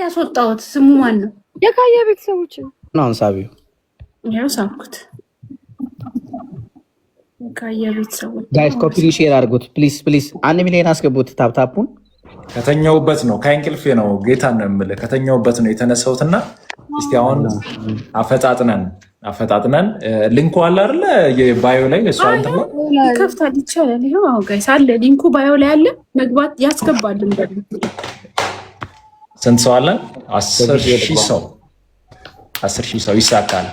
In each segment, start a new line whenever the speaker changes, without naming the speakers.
ያስወጣሁት ስሙ ማን ነው?
የካያ ቤተሰቦች
ነው አንሳቢው
ያው ሳምኩት። የካያ ቤተሰቦች
ጋይስ ኮፒ ሼር አድርጉት ፕሊዝ ፕሊዝ። 1 ሚሊዮን አስገቡት። ታፕታፑን
ከተኛውበት ነው ከእንቅልፌ ነው ጌታን ነው የምልህ። ከተኛውበት ነው የተነሳሁትና እስቲ አሁን አፈጣጥነን ሊንኩ አለ አይደለ? የባዮ ላይ እሱ አንተ ነው
ይከፍታል ይቻላል። ይሄው አው ጋይስ አለ ሊንኩ ባዮ ላይ አለ። መግባት ያስገባል እንደዚህ
ስንት ሰው አለ? 10,000 ሰው 10,000 ሰው ይሳካል።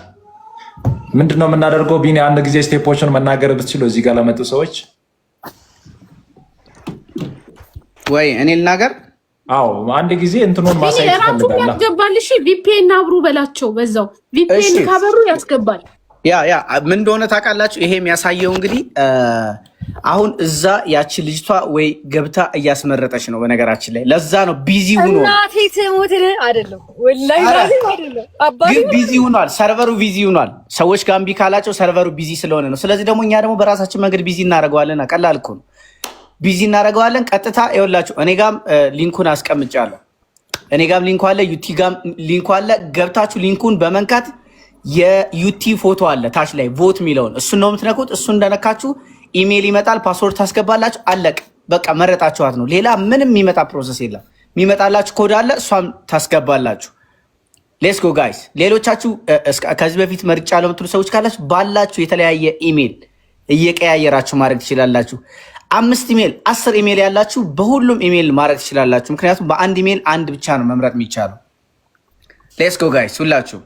ምንድነው የምናደርገው? ቢኒ አንድ ጊዜ ስቴፖችን መናገር ብትችሉ እዚህ ጋር ለመጡ ሰዎች
ወይ እኔ ልናገር?
አዎ አንድ ጊዜ እንትኑን ማሳየት ፈልጋለሁ።
ያስገባል። እሺ ቪፒኤን አብሩ በላቸው። በዛው ቪፒኤን ካበሩ ያስገባል።
ያ ምን እንደሆነ ታውቃላችሁ? ይሄ የሚያሳየው እንግዲህ አሁን እዛ ያቺ ልጅቷ ወይ ገብታ እያስመረጠች ነው። በነገራችን ላይ ለዛ ነው ቢዚ ሆኖ
እናቴ ትሞት አይደለም ወላሂ አይደለም አባቴ
ግን ቢዚ ሆኗል። ሰርቨሩ ቢዚ ሆኗል። ሰዎች ጋር እምቢ ካላቸው ሰርቨሩ ቢዚ ስለሆነ ነው። ስለዚህ ደግሞ እኛ ደግሞ በራሳችን መንገድ ቢዚ እናደርገዋለን። ቀላል እኮ ነው። ቢዚ እናደርገዋለን። ቀጥታ ይኸውላችሁ እኔ ጋም ሊንኩን አስቀምጫለሁ። እኔ ጋም ሊንኩ አለ፣ ዩቲ ጋም ሊንኩ አለ። ገብታችሁ ሊንኩን በመንካት የዩቲ ፎቶ አለ ታች ላይ ቮት የሚለውን እሱን ነው የምትነኩት። እሱን እንደነካችሁ ኢሜይል ይመጣል፣ ፓስወርድ ታስገባላችሁ። አለቅ በቃ መረጣችኋት ነው። ሌላ ምንም የሚመጣ ፕሮሰስ የለም። የሚመጣላችሁ ኮድ አለ፣ እሷም ታስገባላችሁ። ሌትስ ጎ ጋይስ። ሌሎቻችሁ ከዚህ በፊት መርጫ ለምትሉ ሰዎች ካላችሁ ባላችሁ የተለያየ ኢሜይል እየቀያየራችሁ ማድረግ ትችላላችሁ። 5 ኢሜይል 10 ኢሜይል ያላችሁ በሁሉም ኢሜይል ማድረግ ትችላላችሁ። ምክንያቱም በአንድ ኢሜይል አንድ ብቻ ነው መምረጥ የሚቻለው። ሌትስ ጎ ጋይስ። ሁላችሁ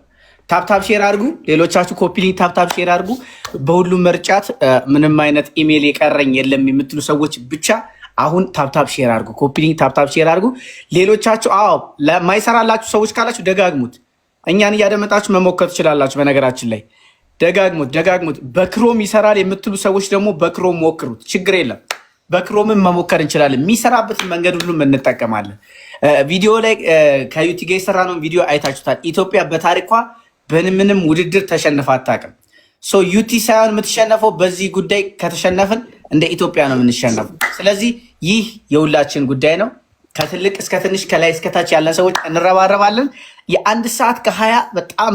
ታፕታፕ ሼር አድርጉ። ሌሎቻችሁ ኮፒ ሊንክ ታፕታፕ ሼር አድርጉ። በሁሉም መርጫት ምንም አይነት ኢሜይል የቀረኝ የለም የምትሉ ሰዎች ብቻ አሁን ታፕታፕ ሼር አድርጉ። ኮፒ ሊንክ ታፕታፕ ሼር አድርጉ። ሌሎቻችሁ ለማይሰራላችሁ ሰዎች ካላችሁ ደጋግሙት። እኛን እያደመጣችሁ መሞከር ትችላላችሁ። በነገራችን ላይ ደጋግሙት። በክሮም ይሰራል የምትሉ ሰዎች ደግሞ በክሮም ሞክሩት። ችግር የለም። በክሮምም መሞከር እንችላለን። የሚሰራበትን መንገድ ሁሉም እንጠቀማለን። ቪዲዮ ላይ ከዩቲ ጋር የሰራነውን ቪዲዮ አይታችሁታል። ኢትዮጵያ በታሪኳ በምንም ውድድር ተሸንፋ አታውቅም። ዩቲ ሳይሆን የምትሸነፈው በዚህ ጉዳይ ከተሸነፍን እንደ ኢትዮጵያ ነው የምንሸነፈው። ስለዚህ ይህ የሁላችን ጉዳይ ነው። ከትልቅ እስከ ትንሽ ከላይ እስከታች ያለን ሰዎች እንረባረባለን። የ1 ሰዓት ከ20 በጣም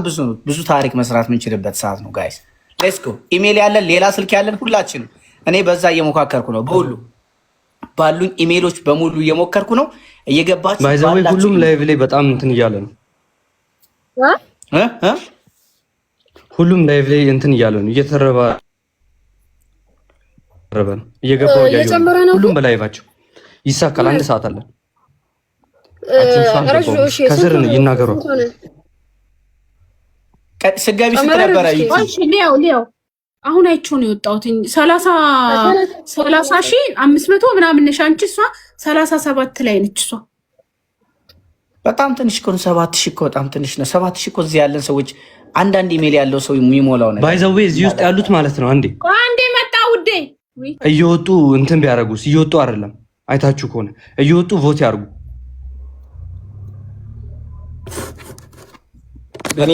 ብዙ ታሪክ መስራት የምንችልበት ሰዓት ነው ጋይስ። ሌትስ ጎ። ኢሜይል ያለን ሌላ ስልክ ያለን ሁላችንም እኔ በዛ እየሞካከርኩ ነው። በሁሉ ባሉኝ ኢሜይሎች በሙሉ እየሞከርኩ ነው። እየገባችሁ
ባይዘው ሁሉም ላይቭ ላይ በጣም እንትን እያለ ነው። ሁሉም ላይቭ ላይ እንትን እያለ ነው። እየተረባረበ ነው። እየገባው እያየሁ ሁሉም በላይቫቸው ይሳካል። 1 ሰዓት አለ። ከስር ይናገሩ።
ስጋቢ ስትነበረ
ሊያው አሁን አይቼው ነው የወጣሁት። 30,500 ምናምን ነሽ አንቺ። እሷ 37 ላይ ነች። እሷ
በጣም ትንሽ እኮ ነው። 7,000 እኮ በጣም ትንሽ ነው። 7,000 እኮ እዚህ ያለን ሰዎች አንዳንድ ኢሜል ያለው ሰው የሚሞላው ነው።
ባይዘዌ እዚህ ውስጥ ያሉት ማለት ነው። አንዴ
መጣ ውዴ
እየወጡ እንትን ቢያደርጉስ? እየወጡ አይደለም አይታችሁ ከሆነ እየወጡ ቮት ያርጉ።
ግን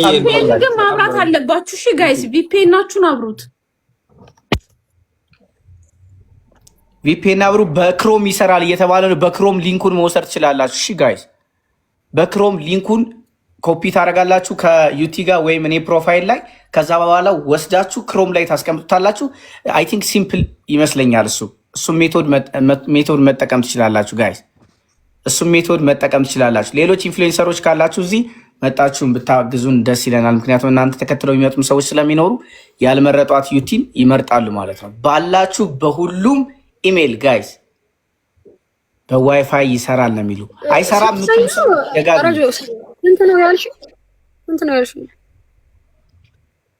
ማብራት አለባችሁ። እሺ ጋይስ ቪፒኤናችሁን አብሩት።
ቪፒኤን አብሩ። በክሮም ይሰራል እየተባለ ነው። በክሮም ሊንኩን መውሰድ ትችላላችሁ። እሺ ጋይስ በክሮም ሊንኩን ኮፒ ታደርጋላችሁ ከዩቲ ጋር ወይም እኔ ፕሮፋይል ላይ። ከዛ በኋላ ወስዳችሁ ክሮም ላይ ታስቀምጡታላችሁ። አይ ቲንክ ሲምፕል ይመስለኛል። እሱ ሜቶድ መጠቀም ትችላላችሁ ጋይስ። እሱ ሜቶድ መጠቀም ትችላላችሁ። ሌሎች ኢንፍሉዌንሰሮች ካላችሁ እዚህ መጣችሁን ብታግዙን ደስ ይለናል። ምክንያቱም እናንተ ተከትለው የሚመጡም ሰዎች ስለሚኖሩ ያልመረጧት ዩቲን ይመርጣሉ ማለት ነው። ባላችሁ በሁሉም ኢሜይል ጋይስ በዋይፋይ ይሰራል ነው የሚሉ አይሰራም።
ስንት ነው ያልሽው?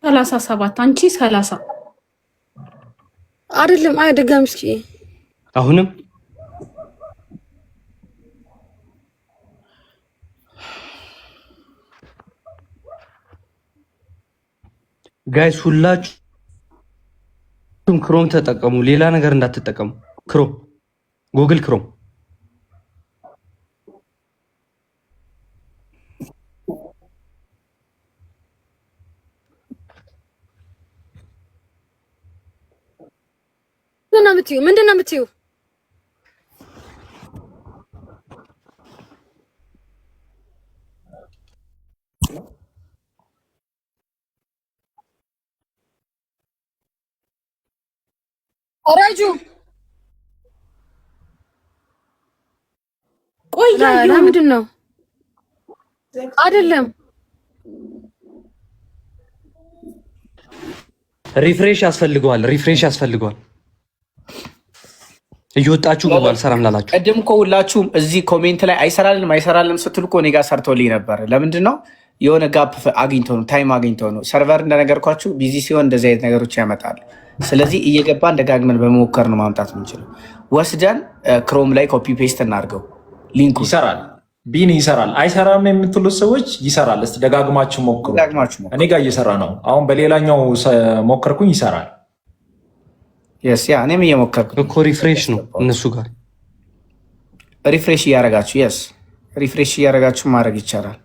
37 አንቺ 30
አይደለም። አይደጋም እስኪ
አሁንም ጋይስ ሁላችሁም ክሮም ተጠቀሙ። ሌላ ነገር እንዳትጠቀሙ። ክሮም ጉግል ክሮም
ምንድን ነው የምትይው? አራጁ
ቆይ
ለምንድን ነው አይደለም
ሪፍሬሽ ያስፈልገዋል። እየወጣችሁ ገባ አልሰራም ላላችሁ
ቀደም እኮ ሁላችሁም እዚህ ኮሜንት ላይ አይሰራልም ስትሉ እኮ እኔ ጋር ሰርቶልኝ ነበር። ለምንድን ነው የሆነ ጋፕ አግኝቶ ነው ታይም አግኝቶ ነው። ሰርቨር እንደነገርኳችሁ ቢዚ ሲሆን እንደዚህ አይነት ነገሮች ያመጣል። ስለዚህ እየገባን ደጋግመን በመሞከር ነው ማምጣት የምንችለው። ወስደን ክሮም ላይ ኮፒ ፔስት እናድርገው። ሊንኩ
ይሰራል፣ ቢኒ ይሰራል። አይሰራም የምትሉት ሰዎች ይሰራል። እስቲ ደጋግማችሁ ሞክሩ። እኔ ጋር እየሰራ ነው። አሁን በሌላኛው ሞከርኩኝ፣ ይሰራል።
ያ እኔም እየሞከርኩ
እኮ ሪፍሬሽ ነው እነሱ ጋር
ሪፍሬሽ እያደረጋችሁ ማድረግ ይቻላል።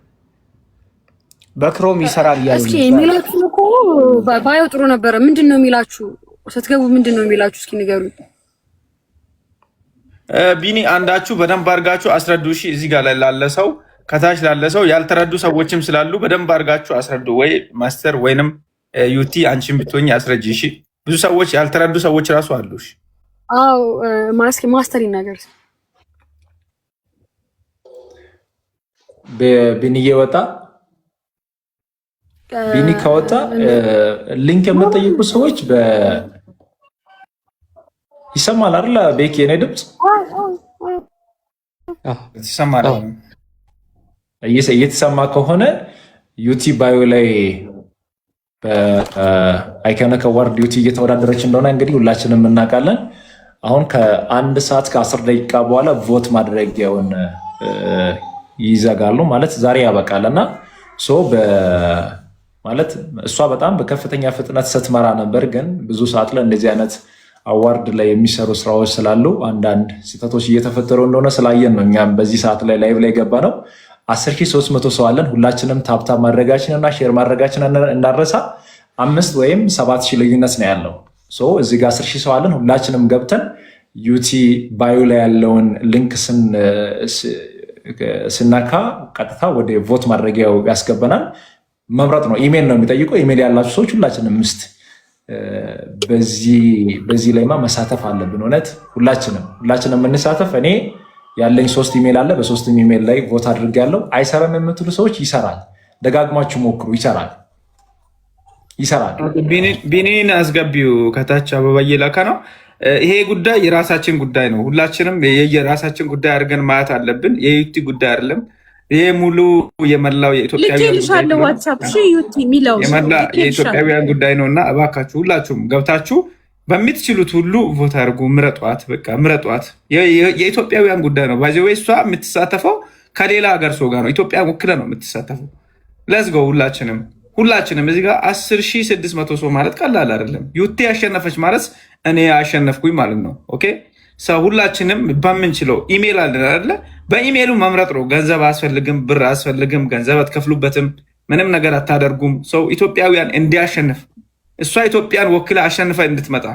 በክሮም ይሰራል እያሉ
እስኪ የሚላችሁ እኮ ባየው ጥሩ ነበረ። ምንድን ነው የሚላችሁ ስትገቡ? ምንድን ነው የሚላችሁ? እስኪ ንገሩኝ።
ቢኒ አንዳችሁ በደንብ አድርጋችሁ አስረዱ። እሺ እዚህ ጋር ላለ ሰው ከታች ላለ ሰው ያልተረዱ ሰዎችም ስላሉ በደንብ አድርጋችሁ አስረዱ። ወይ ማስተር ወይንም ዩቲ አንቺን ብትሆኝ አስረጂ። እሺ ብዙ ሰዎች ያልተረዱ ሰዎች ራሱ አሉ። እሺ
አዎ ማስተር ይናገር።
ቢኒዬ ወጣ። ቢኒ ከወጣ ሊንክ የምትጠይቁ ሰዎች ይሰማል አይደል? ቤኪ የኔ ድምፅ
ይሰማል።
እየተሰማ ከሆነ ዩቲዩብ ባዮ ላይ በአይከነ ከዋርድ ዩቲዩብ እየተወዳደረች እንደሆነ እንግዲህ ሁላችንም እናውቃለን። አሁን ከ1 ሰዓት ከ10 ደቂቃ በኋላ ቮት ማድረጊያውን ይዘጋሉ ማለት ዛሬ ያበቃል እና ማለት እሷ በጣም በከፍተኛ ፍጥነት ስትመራ ነበር። ግን ብዙ ሰዓት ላይ እንደዚህ አይነት አዋርድ ላይ የሚሰሩ ስራዎች ስላሉ አንዳንድ ስህተቶች እየተፈጠሩ እንደሆነ ስላየን ነው እኛም በዚህ ሰዓት ላይ ላይቭ ላይ ገባ ነው። 10,300 ሰው አለን። ሁላችንም ታፕታፕ ማድረጋችን እና ሼር ማድረጋችን እንዳረሳ 5 ወይም 7,000 ልዩነት ነው ያለው። እዚህ ጋር 10,000 ሰው አለን። ሁላችንም ገብተን ዩቲ ባዮ ላይ ያለውን ሊንክ ስናካ ቀጥታ ወደ ቮት ማድረጊያው ያስገበናል። መምረጥ ነው። ኢሜል ነው የሚጠይቀው። ኢሜል ያላችሁ ሰዎች ሁላችንም በዚህ ላይማ መሳተፍ አለብን። እውነት ሁላችንም የምንሳተፍ። እኔ ያለኝ 3 ኢሜል አለ። በ3 ኢሜል ላይ ቮት አድርጌያለሁ። አይሰራም የምትሉ ሰዎች ይሰራል፣ ደጋግማችሁ ሞክሩ። ይሰራል።
ቢኒን አስገቢው። ከታች አበባ እየላከ ነው። ይሄ ጉዳይ የራሳችን ጉዳይ ነው። ሁላችንም የራሳችን ጉዳይ አድርገን ማየት አለብን። የዩቲ ጉዳይ አይደለም። ይሄ ሙሉ የመላው የኢትዮጵያውያን ጉዳይ ነው እና እባካችሁ ሁላችሁም ገብታችሁ በምትችሉት ሁሉ ቮት አድርጉ። ምረጧት፣ በቃ ምረጧት። የኢትዮጵያውያን ጉዳይ ነው። ባዚ ወይ እሷ የምትሳተፈው ከሌላ ሀገር ሰው ጋር ነው። ኢትዮጵያን ወክለ ነው የምትሳተፈው። ለዝገው ሁላችንም እዚህ ጋር 10,600 ሰው ማለት ቀላል አይደለም። ዩቲ ያሸነፈች ማለት እኔ አሸነፍኩኝ ማለት ነው። ኦኬ ሰው ሁላችንም በምንችለው ኢሜል አለን አይደለ? በኢሜሉ መምረጥ ነው። ገንዘብ አያስፈልግም፣ ብር አያስፈልግም። ገንዘብ አትከፍሉበትም፣ ምንም ነገር አታደርጉም። ሰው ኢትዮጵያውያን እንዲያሸንፍ እሷ ኢትዮጵያን ወክላ አሸንፈ እንድትመጣ